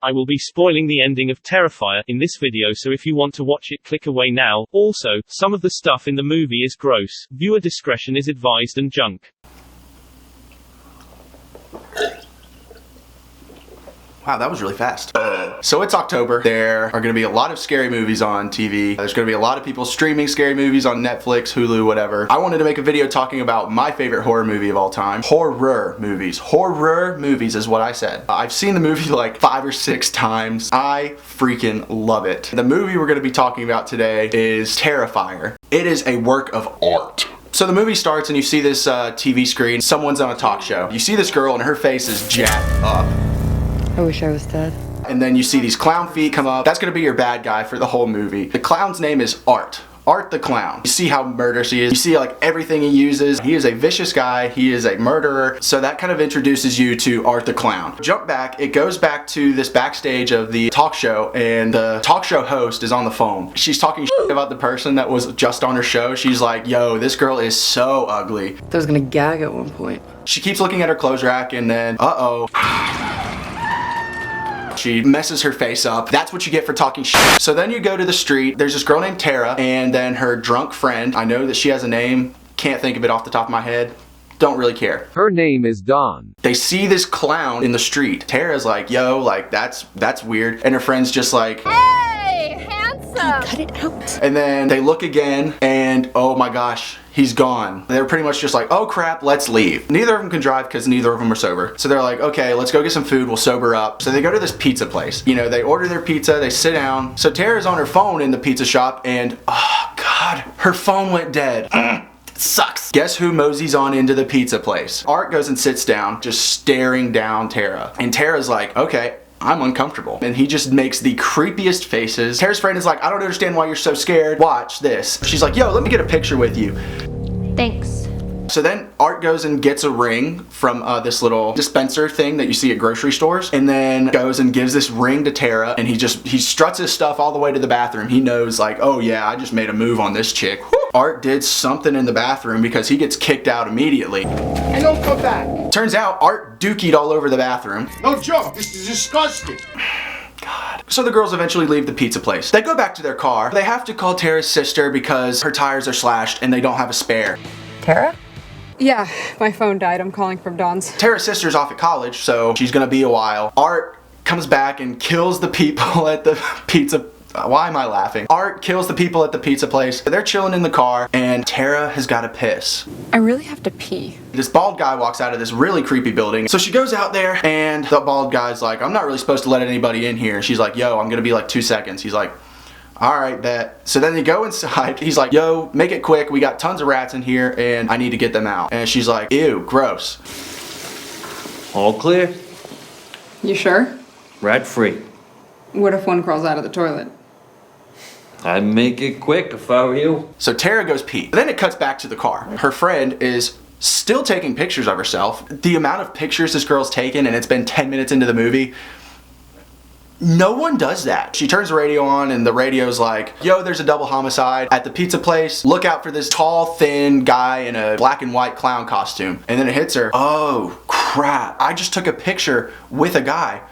I will be spoiling the ending of Terrifier in this video, so if you want to watch it, click away now. Also, some of the stuff in the movie is gross. Viewer discretion is advised and junk. Wow, that was really fast. So it's October. There are going to be a lot of scary movies on TV. There's going to be a lot of people streaming scary movies on Netflix, Hulu, whatever. I wanted to make a video talking about my favorite horror movie of all time. Horror movies. Horror movies is what I said. I've seen the movie like 5 or 6 times. I freaking love it. The movie we're going to be talking about today is Terrifier. It is a work of art. So the movie starts and you see this TV screen. Someone's on a talk show. You see this girl and her face is jacked up. I wish I was dead. And then you see these clown feet come up. That's gonna be your bad guy for the whole movie. The clown's name is Art. Art the clown. You see how murderous he is. You see like everything he uses. He is a vicious guy. He is a murderer. So that kind of introduces you to Art the clown. Jump back. It goes back to this backstage of the talk show, and the talk show host is on the phone. She's talking shit about the person that was just on her show. She's like, yo, this girl is so ugly. I was gonna gag at one point. She keeps looking at her clothes rack and then, uh-oh. She messes her face up. That's what you get for talking shit. So then you go to the street. There's this girl named Tara, and then her drunk friend. I know that she has a name. Can't think of it off the top of my head. Don't really care. Her name is Dawn. They see this clown in the street. Tara's like, yo, like that's weird. And her friend's just like, hey, handsome. Cut it out. And then they look again, and oh my gosh, he's gone. They're pretty much just like, oh crap, let's leave. Neither of them can drive because neither of them are sober. So they're like, okay, let's go get some food, we'll sober up. So they go to this pizza place. You know, they order their pizza, they sit down. So Tara's on her phone in the pizza shop, and oh God, her phone went dead. Sucks. Guess who moseys on into the pizza place? Art goes and sits down, just staring down Tara. And Tara's like, okay, I'm uncomfortable. And he just makes the creepiest faces. Tara's friend is like, I don't understand why you're so scared. Watch this. She's like, yo, let me get a picture with you. Thanks. So then Art goes and gets a ring from this little dispenser thing that you see at grocery stores, and then goes and gives this ring to Tara, and he struts his stuff all the way to the bathroom. He knows like, oh yeah, I just made a move on this chick. Woo! Art did something in the bathroom because he gets kicked out immediately. And don't come back. Turns out Art dookied all over the bathroom. No joke, this is disgusting. God. So the girls eventually leave the pizza place. They go back to their car. They have to call Tara's sister because her tires are slashed and they don't have a spare. Tara? Yeah, my phone died. I'm calling from Dawn's. Tara's sister's off at college, so she's gonna be a while. Art comes back and kills the people at the pizza. Why am I laughing? Art kills the people at the pizza place. They're chilling in the car, and Tara has got to piss. I really have to pee. This bald guy walks out of this really creepy building. So she goes out there, and the bald guy's like, I'm not really supposed to let anybody in here. She's like, yo, I'm gonna be like 2 seconds. He's like, all right, bet. So then they go inside. He's like, yo, make it quick. We got tons of rats in here, and I need to get them out. And she's like, ew, gross. All clear. You sure? Rat free. What if one crawls out of the toilet? I'd make it quick if I were you. So Tara goes pee. Then it cuts back to the car. Her friend is still taking pictures of herself. The amount of pictures this girl's taken, and it's been 10 minutes into the movie, no one does that. She turns the radio on, and the radio's like, yo, there's a double homicide at the pizza place. Look out for this tall, thin guy in a black and white clown costume. And then it hits her. Oh, crap. I just took a picture with a guy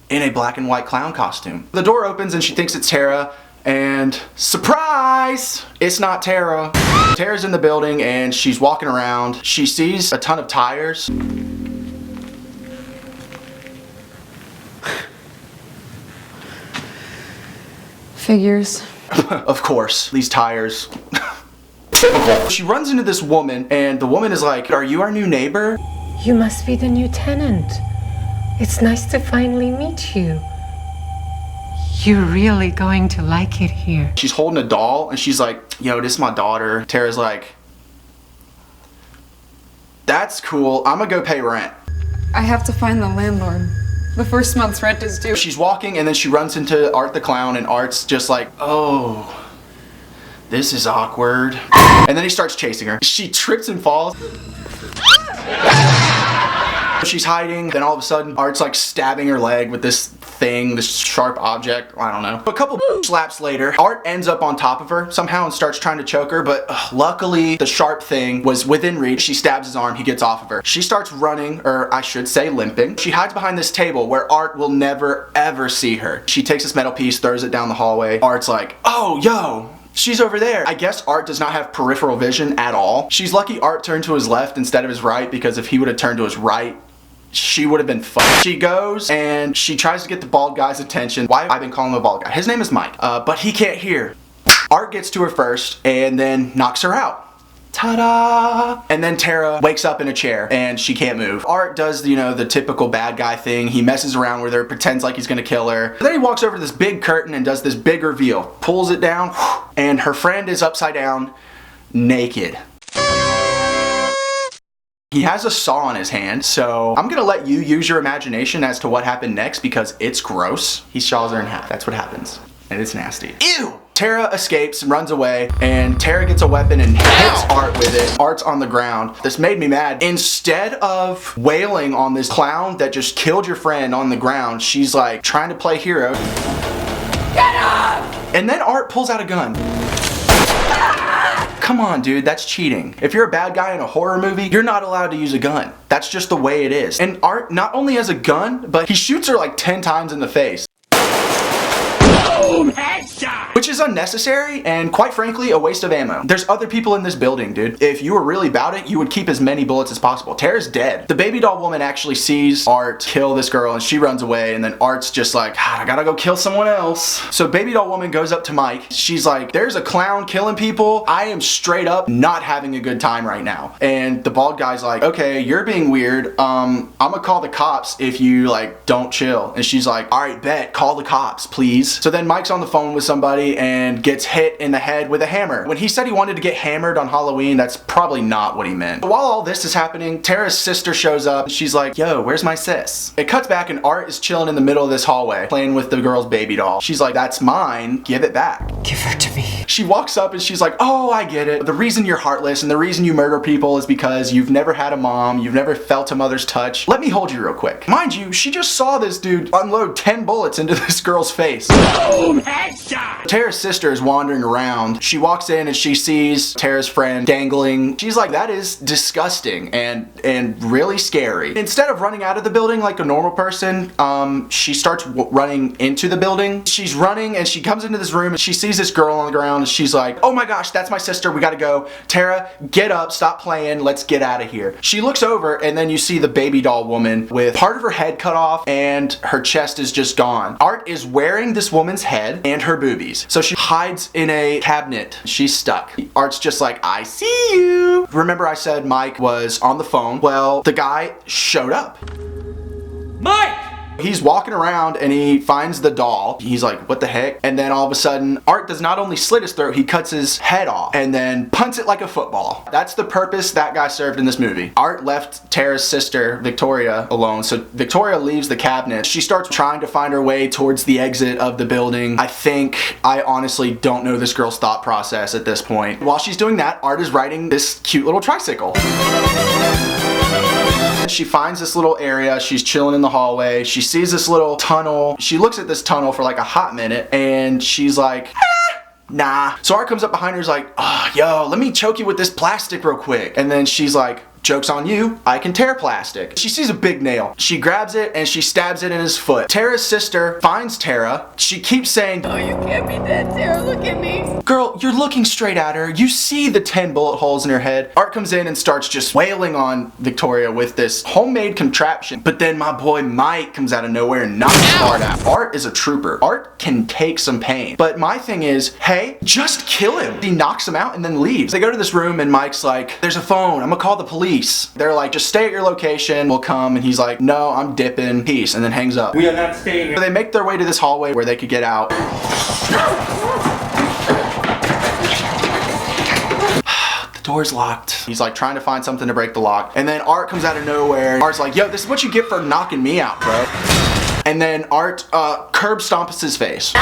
in a black and white clown costume. The door opens, and she thinks it's Tara. And surprise! It's not Tara. Tara's in the building and she's walking around. She sees a ton of tires. Figures. Of course, these tires. She runs into this woman, and the woman is like, are you our new neighbor? You must be the new tenant. It's nice to finally meet you. You're really going to like it here. She's holding a doll, and she's like, yo, this is my daughter. Tara's like, that's cool. I'm gonna go pay rent. I have to find the landlord. The first month's rent is due. She's walking, and then she runs into Art the clown, and Art's just like, oh, this is awkward. And then he starts chasing her. She trips and falls. She's hiding, then all of a sudden, Art's like stabbing her leg with this thing, this sharp object, I don't know. A couple slaps later, Art ends up on top of her somehow and starts trying to choke her, but luckily the sharp thing was within reach. She stabs his arm, he gets off of her. She starts running, or I should say limping. She hides behind this table where Art will never ever see her. She takes this metal piece, throws it down the hallway. Art's like, oh, yo, she's over there. I guess Art does not have peripheral vision at all. She's lucky Art turned to his left instead of his right, because if he would have turned to his right, she would have been fucked. She goes and she tries to get the bald guy's attention. Why have I been calling him a bald guy? His name is Mike, but he can't hear. Art gets to her first and then knocks her out. Ta-da! And then Tara wakes up in a chair and she can't move. Art does, you know, the typical bad guy thing. He messes around with her, pretends like he's gonna kill her. Then he walks over to this big curtain and does this big reveal. Pulls it down, and her friend is upside down, naked. He has a saw in his hand, so I'm gonna let you use your imagination as to what happened next, because it's gross. He saws her in half. That's what happens. And it's nasty. Ew! Tara escapes and runs away, and Tara gets a weapon and hits Art with it. Art's on the ground. This made me mad. Instead of wailing on this clown that just killed your friend on the ground, she's like trying to play hero. Get up! And then Art pulls out a gun. Come on, dude, that's cheating. If you're a bad guy in a horror movie, you're not allowed to use a gun. That's just the way it is. And Art not only has a gun, but he shoots her like 10 times in the face. Boom, headshot! Which is unnecessary and, quite frankly, a waste of ammo. There's other people in this building, dude. If you were really about it, you would keep as many bullets as possible. Tara's dead. The baby doll woman actually sees Art kill this girl and she runs away, and then Art's just like, I gotta go kill someone else. So baby doll woman goes up to Mike. She's like, there's a clown killing people. I am straight up not having a good time right now. And the bald guy's like, okay, you're being weird. I'm gonna call the cops if you like don't chill. And she's like, all right, bet, call the cops, please. So then Mike's on the phone with somebody and gets hit in the head with a hammer. When he said he wanted to get hammered on Halloween, that's probably not what he meant. But while all this is happening, Tara's sister shows up. She's like, yo, where's my sis? It cuts back and Art is chilling in the middle of this hallway, playing with the girl's baby doll. She's like, that's mine, give it back. Give her to me. She walks up and she's like, oh, I get it. The reason you're heartless and the reason you murder people is because you've never had a mom, you've never felt a mother's touch. Let me hold you real quick. Mind you, she just saw this dude unload 10 bullets into this girl's face. Boom, headshot! Tara's sister is wandering around. She walks in and she sees Tara's friend dangling. She's like, that is disgusting and really scary. Instead of running out of the building like a normal person, she starts running into the building. She's running and she comes into this room and she sees this girl on the ground and she's like, oh my gosh, that's my sister, we gotta go. Tara, get up, stop playing, let's get out of here. She looks over and then you see the baby doll woman with part of her head cut off and her chest is just gone. Art is wearing this woman's head and her boobies. So she hides in a cabinet. She's stuck. Art's just like, I see you. Remember I said Mike was on the phone? Well, the guy showed up. Mike! He's walking around and he finds the doll. He's like, what the heck? And then all of a sudden, Art does not only slit his throat, he cuts his head off and then punts it like a football. That's the purpose that guy served in this movie. Art left Tara's sister, Victoria, alone. So Victoria leaves the cabinet. She starts trying to find her way towards the exit of the building. I honestly don't know this girl's thought process at this point. While she's doing that, Art is riding this cute little tricycle. She finds this little area, she's chilling in the hallway, she sees this little tunnel, she looks at this tunnel for like a hot minute and she's like, nah. So Art comes up behind her, is like, oh, yo, let me choke you with this plastic real quick. And then she's like, joke's on you, I can tear plastic. She sees a big nail. She grabs it and she stabs it in his foot. Tara's sister finds Tara. She keeps saying, oh, you can't be dead, Tara, look at me. Girl, you're looking straight at her. You see the 10 bullet holes in her head. Art comes in and starts just wailing on Victoria with this homemade contraption. But then my boy Mike comes out of nowhere and knocks Art out. Art is a trooper. Art can take some pain. But my thing is, hey, just kill him. He knocks him out and then leaves. They go to this room and Mike's like, there's a phone, I'm gonna call the police. They're like, just stay at your location, we'll come. And he's like, no, I'm dipping, peace, and then hangs up. We are not staying here. So they make their way to this hallway where they could get out. The door's locked. He's like trying to find something to break the lock. And then Art comes out of nowhere. Art's like, yo, this is what you get for knocking me out, bro. And then Art curb stomps his face.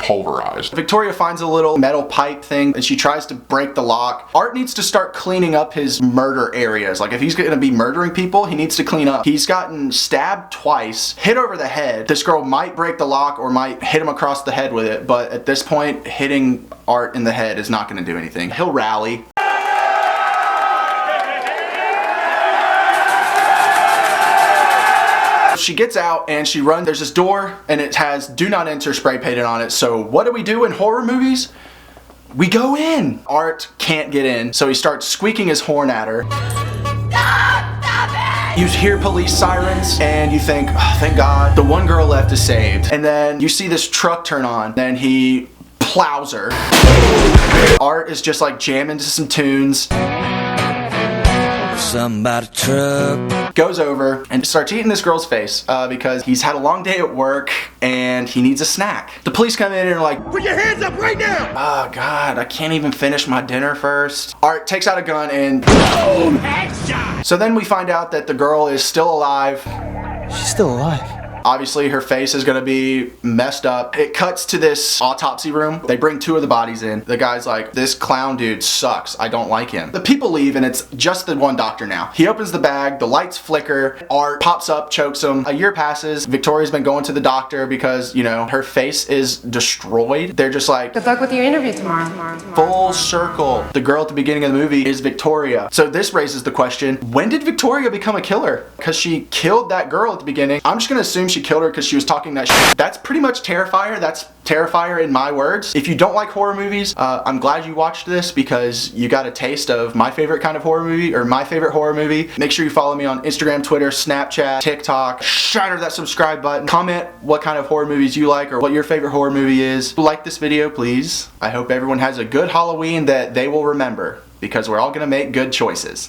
pulverized. Victoria finds a little metal pipe thing and she tries to break the lock. Art needs to start cleaning up his murder areas. Like if he's gonna be murdering people, he needs to clean up. He's gotten stabbed twice, hit over the head. This girl might break the lock or might hit him across the head with it, but at this point, hitting Art in the head is not gonna do anything. He'll rally. She gets out and she runs. There's this door and it has "Do Not Enter" spray painted on it. So what do we do in horror movies? We go in. Art can't get in, so he starts squeaking his horn at her. Stop it! You hear police sirens and you think, oh, thank God, the one girl left is saved. And then you see this truck turn on. Then he plows her. Art is just like jamming to some tunes. Somebody truck. Goes over and starts eating this girl's face because he's had a long day at work and he needs a snack. The police come in and are like, Put your hands up right now! oh God, I can't even finish my dinner first. Art takes out a gun and Boom! Headshot! so then we find out that the girl is still alive. She's still alive. Obviously her face is gonna be messed up. It cuts to this autopsy room. They bring two of the bodies in. The guy's like, this clown dude sucks. I don't like him. The people leave and it's just the one doctor now. He opens the bag, the lights flicker, Art pops up, chokes him. A year passes. Victoria's been going to the doctor because, you know, her face is destroyed. They're just like, Good luck with your interview tomorrow. full circle. The girl at the beginning of the movie is Victoria. So this raises the question, when did Victoria become a killer? Because she killed that girl at the beginning. I'm just gonna assume she killed her because she was talking that shit. That's pretty much Terrifier. That's Terrifier in my words. If you don't like horror movies, I'm glad you watched this because you got a taste of my favorite kind of horror movie, or my favorite horror movie. Make sure you follow me on Instagram, Twitter, Snapchat, TikTok. Shatter that subscribe button. Comment what kind of horror movies you like or what your favorite horror movie is. Like this video, please. I hope everyone has a good Halloween that they will remember because we're all gonna make good choices.